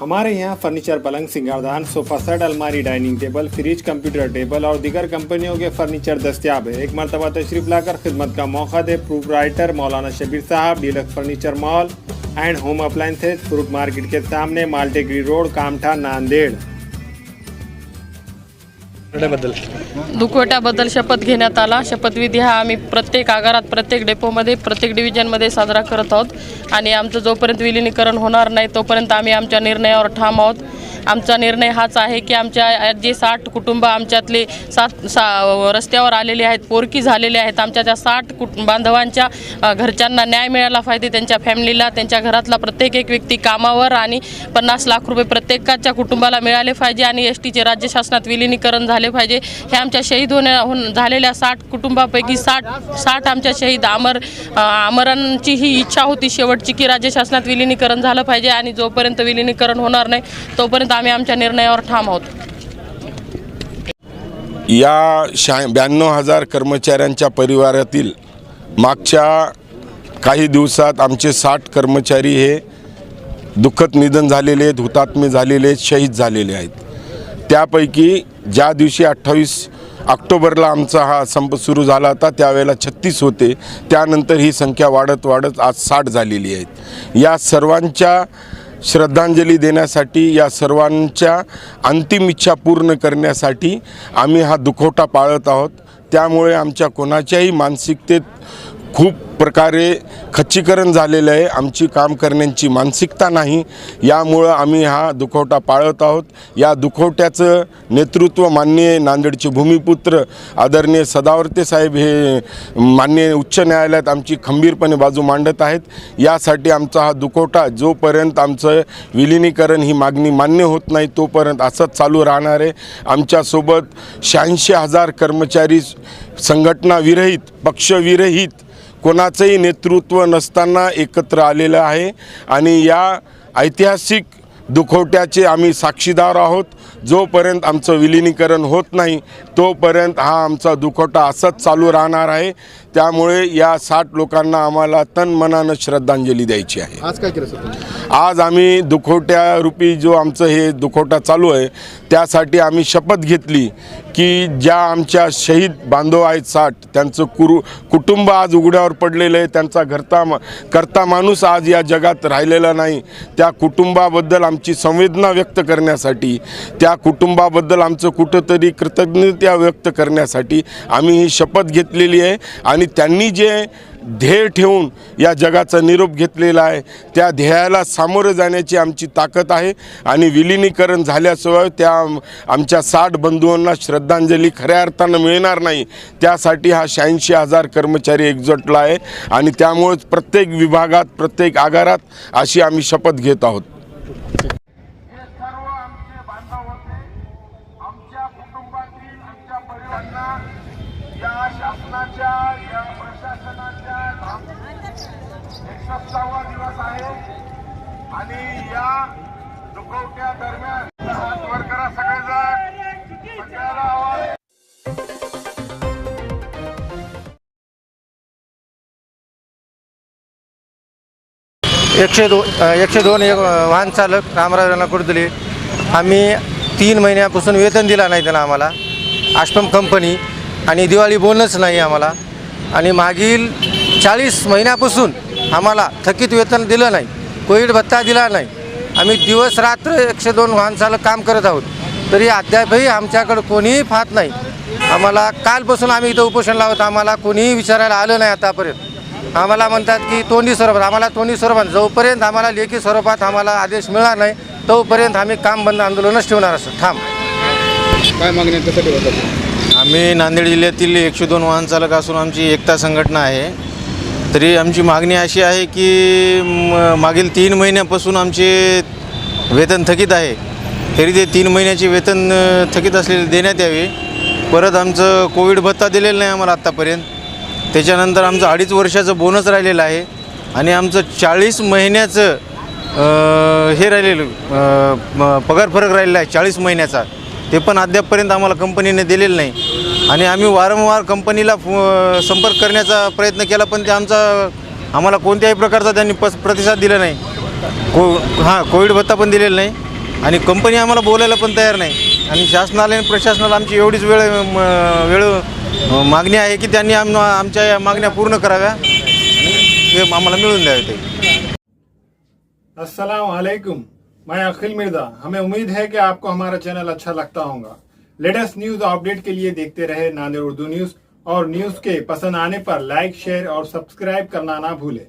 हमारे यहाँ फर्नीचर, पलंग, सिंगारदान, सोफा सेट, अलमारी, dining table, fridge, computer table और दीगर कंपनियों के फर्नीचर दस्तियाब है। एक मरतबा तशरीफ लाकर खिदमत का मौका दे। प्रोप्राइटर मौलाना शबीर साहब, deluxe furniture mall and home appliances, fruit market के सामने, माल्टेगिरी रोड, कामठा, नांदेड़। दुखवट्याबद्दल शपथ घेण्यात आला। शपथविधी हा आम्ही प्रत्येक आगारात, प्रत्येक डेपोमध्ये, प्रत्येक डिव्हिजनमध्ये साजरा करत आहोत आणि आमचं जोपर्यंत विलिनीकरण होणार नाही तोपर्यंत आम्ही आमच्या निर्णयावर ठाम आहोत। आमचा निर्णय हाच आहे की आमच्या जे 60 कुटुंब आमच्यातले रस्त्यावर आलेले आहेत, पोरकी झालेले आहेत, आमच्या त्या 60 बांधवांच्या घरच्यांना न्याय मिळाला पाहिजे। त्यांच्या फॅमिलीला, त्यांच्या घरातला प्रत्येक एक व्यक्ती कामावर आणि 50 लाख रुपये प्रत्येकाच्या कुटुंबाला मिळाले पाहिजे आणि एसटीचे राज्य शासनात विलिनीकरण झाले पाहिजे। हे आमच्या शहीद झालेल्या 60 कुटुंबापैकी 60 आमच्या शहीद अमरांची ही इच्छा होती शेवटची की राज्य शासनात विलिनीकरण झालं पाहिजे आणि जोपर्यंत विलिनीकरण होणार नाही तोपर्यंत आम्ही आमच्या निर्णयावर ठाम आहोत। या 92,000 कर्मचाऱ्यांच्या परिवारातील मागच्या काही दिवसात आमचे 60 कर्मचारी हे दुःखद निधन झालेले आहेत, हुतात्मे झालेले आहेत, शहीद झालेले आहेत। त्यापैकी ज्या दिवशी 28 ऑक्टोबरला आमचा हा संप सुरू झाला होता त्यावेळेला 36 होते। त्यानंतर ही संख्या वाढत आज 60 झालेली आहेत। या सर्वांच्या श्रद्धांजली देण्यासाठी, या सर्वांच्या अंतिम इच्छा पूर्ण करण्यासाठी आम्ही हा दुखवटा पाळत आहोत। त्यामुळे आमच्या कोणाच्याही मानसिकतेत खूप प्रकारे खच्चीकरण झालेलं आहे। आमची काम करण्याची मानसिकता नाही, यामुळं आम्ही हा दुखवटा पाळत आहोत। या दुखवट्याचं नेतृत्व माननीय नांदेडचे भूमिपुत्र आदरणीय सदावर्ते साहेब हे माननीय उच्च न्यायालयात आमची खंबीरपणे बाजू मांडत आहेत। यासाठी आमचा हा दुखवटा जोपर्यंत आमचं विलिनीकरण ही मागणी मान्य होत नाही तोपर्यंत असंच चालू राहणार आहे। आमच्यासोबत 86,000 कर्मचारी संघटना विरहित, पक्षविरहित, कोणाचंही नेतृत्व नसताना एकत्र आलेलं आहे आणि या ऐतिहासिक दुखवट्याचे आम्ही साक्षीदार आहोत। जोपर्यंत आमचं विलिनीकरण होत नाही तोपर्यंत हा आमचा दुखवटा असंच चालू राहणार आहे। त्यामुळे या 60 लोकांना आम्हाला तनमनानं श्रद्धांजली द्यायची आहे। आज काय केलं सर? आज आम्ही दुखवट्यारूपी जो आमचं हे दुखवटा चालू आहे त्यासाठी आम्ही शपथ घेतली की ज्या आमच्या शहीद बांधव आहेत 60 त्यांचं कुटुंब आज उघड्यावर पडलेलं आहे, त्यांचा करता माणूस आज या जगात राहिलेला नाही। त्या कुटुंबाबद्दल आमची संवेदना व्यक्त करण्यासाठी, त्या कुटुंबाबद्दल आमचं कुठंतरी कृतज्ञता व्यक्त करण्यासाठी आम्ही ही शपथ घेतलेली आहे आणि त्यांनी जे ध्येय ठेवून या जगाचा निरोप घेतलेला आहे त्या ध्येयाला सामोरं जाण्याची आमची ताकद आहे आणि विलिनीकरण झाल्याशिवाय त्या आमच्या 60 बंधूंना श्रद्धांजली खऱ्या अर्थानं मिळणार नाही। त्यासाठी हा 86,000 कर्मचारी एकजुटला आहे आणि त्यामुळेच प्रत्येक विभागात, प्रत्येक आगारात अशी आम्ही शपथ घेत आहोत। या शासनाच्या, या प्रशासनाच्या 107वा दिवस आहे आणि या दुखवट्या दरम्यान हात वर करा सगळेजण, सगळ्याला आवाज। 102 वाहन चालक रामराव यांना कुर्दुले आम्ही 3 महिन्यापासून वेतन दिला नाही त्याला आम्हाला। आश्रम कंपनी आणि दिवाळी बोनस नाही आम्हाला आणि मागील 40 महिन्यापासून आम्हाला थकीत वेतन दिलं नाही, कोविड भत्ता दिला नाही। आम्ही दिवस रात्र 102 वाहन चालक काम करत आहोत तरी अद्यापही आमच्याकडं कोणीही पाहत नाही। आम्हाला कालपासून आम्ही इथं उपोषण लावत, आम्हाला कोणीही विचारायला आलं नाही आतापर्यंत। आम्हाला म्हणतात की तोंडी स्वरूपात, आम्हाला तोंडी स्वरूपात जोपर्यंत आम्हाला लेखी स्वरूपात आम्हाला आदेश मिळणार नाही तोपर्यंत आम्ही काम बंद आंदोलनच ठेवणार असं ठाम। काय मागणी त्यासाठी होतात? आम्ही नांदेड जिल्ह्यातील 102 वाहन चालक असून आमची एकता संघटना आहे। तरी आमची मागणी अशी आहे की मागील 3 महिन्यापासून आमचे वेतन थकीत आहे, तरी ते 3 महिन्याचे वेतन थकीत असलेले देण्यात यावे। परत आमचं कोविड भत्ता दिलेलं नाही आम्हाला आत्तापर्यंत। त्याच्यानंतर आमचं 2.5 वर्षाचं बोनस राहिलेलं आहे आणि आमचं 40 महिन्याचं हे राहिलेलं पगार फरक राहिलेला आहे 40 महिन्याचा, ते पण अद्यापपर्यंत आम्हाला कंपनीने दिलेलं नाही आणि आम्ही वारंवार कंपनीला संपर्क करण्याचा प्रयत्न केला पण ते आम्हाला कोणत्याही प्रकारचा त्यांनी प्रतिसाद दिला नाही। कोविड भत्ता पण दिलेला नाही आणि कंपनी आम्हाला बोलायला पण तयार नाही. आणि शासनाला आणि प्रशासनाला आमची एवढीच वेळ मागणी आहे की त्यांनी आमच्या या मागण्या पूर्ण कराव्या आणि ते आम्हाला मिळून द्यावे ते. अस्सलाम वालेकुम, मैं अखिल मिर्जा। हमें उम्मीद है कि आपको हमारा चैनल अच्छा लगता होगा। लेटेस्ट न्यूज अपडेट के लिए देखते रहे नांदेड़ उर्दू न्यूज, और न्यूज के पसंद आने पर लाइक, शेयर और सब्सक्राइब करना ना भूलें।